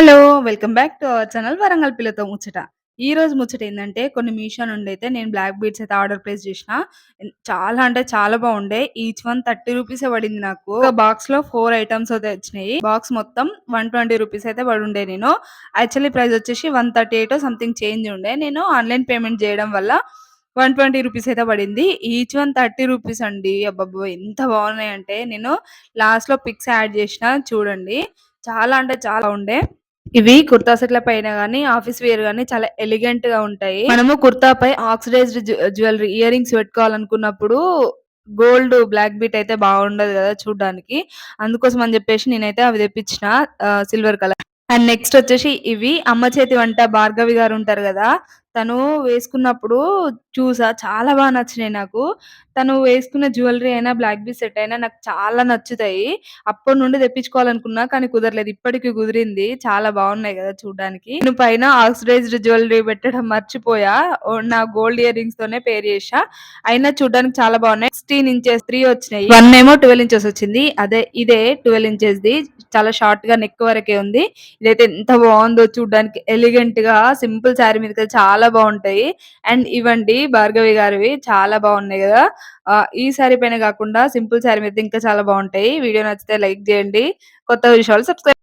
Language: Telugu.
Hello! Welcome back to our channel Warangal పిల్లతో ముచ్చట. ఈరోజు ముచ్చట ఏందంటే కొన్ని మీషో నుండైతే నేను బ్లాక్ బీడ్స్ అయితే ఆర్డర్ ప్లేస్ చేషిన. చాలా అంటే చాలా బాగుండే. ఈచ్ వన్ రూ. 30 పడింది నాకు. ఒక బాక్స్‌లో 4 ఐటెమ్స్ అయితే వచ్చినాయి. బాక్స్ మొత్తం రూ. 120 అయితే పడుండే నేను. యాక్చువల్లీ ప్రైస్ వచ్చేసి 138 సంథింగ్ చేంజ్ ఉండే. నేను ఆన్‌లైన్ పేమెంట్ చేయడం వల్ల రూ. 120 అయితే పడింది. ఈచ్ వన్ రూ. 30 అండి. అబ్బబ్బో! ఎంత బాగున్నాయంటే నేను లాస్ట్‌లో పిక్స్ యాడ్ చేషిన చూడండి. చాలా అంటే చాలా ఉండే. ఇవి కుర్తా సెట్ల పైన గాని, ఆఫీస్ వేర్ గాని చాలా ఎలిగెంట్‌గా ఉంటాయి. మనము కుర్తాపై ఆక్సిడైజ్డ్ జ్యువెలరీ ఇయర్ రింగ్స్ పెట్టుకోవాలనుకున్నప్పుడు గోల్డ్ బ్లాక్ బీట్ అయితే బాగుండదు గదా చూడ్డానికి. అందుకోసం అని జెప్పేసి నేనైతే అవి తెప్పించిన సిల్వర్ కలర్. అండ్ నెక్స్ట్ వచ్చేసి ఇవి అమ్మ చేతి వంట భార్గవి గారు ఉంటారు గదా! తను వేసుకున్నప్పుడు చూసా. చాలా నచ్చినాయి నాకు. తను వేసుకున్న జ్యువెలరీ అయినా, బ్లాక్ బీ సెట్ అయినా నాకు చాలా నచ్చుతాయి. అప్పటి నుండి తెప్పించుకోవాలనుకున్నా కానీ కుదరలేదు. ఇప్పటికి కుదిరింది. చాలా బాగున్నాయి గదా చూడ్డానికి. నేను పైన ఆక్సిడైజ్డ్ జ్యువెలరీ పెట్టడం మర్చిపోయా. నా గోల్డ్ ఇయర్ రింగ్స్ తోనే పేర్ చేశా. అయినా చూడ్డానికి చాలా బాగున్నాయి. 16 ఇంచెస్ 3 వచ్చినాయి. 1 ఏమో 12 ఇంచెస్ వచ్చింది. ఇదే 12 ఇంచెస్‌ది. చాలా షార్ట్‌గా నెక్ వరకే ఉంది. ఇదైతే ఎంత బాగుందో చూడ్డానికి ఎలిగెంట్‌గా సింపుల్ శారీ మీదకైతే చాలా బాగుంటాయి. అండ్ ఇవండి భార్గవి గారివి చాలా బాగున్నాయి గదా! ఈ శారీ పైన గాకుండా సింపుల్ శారీ మీద ఇంకా చాలా బాగుంటాయి. వీడియో నచ్చితే లైక్ జేయండి. కొత్త విషయాలు సబ్స్క్రైబ్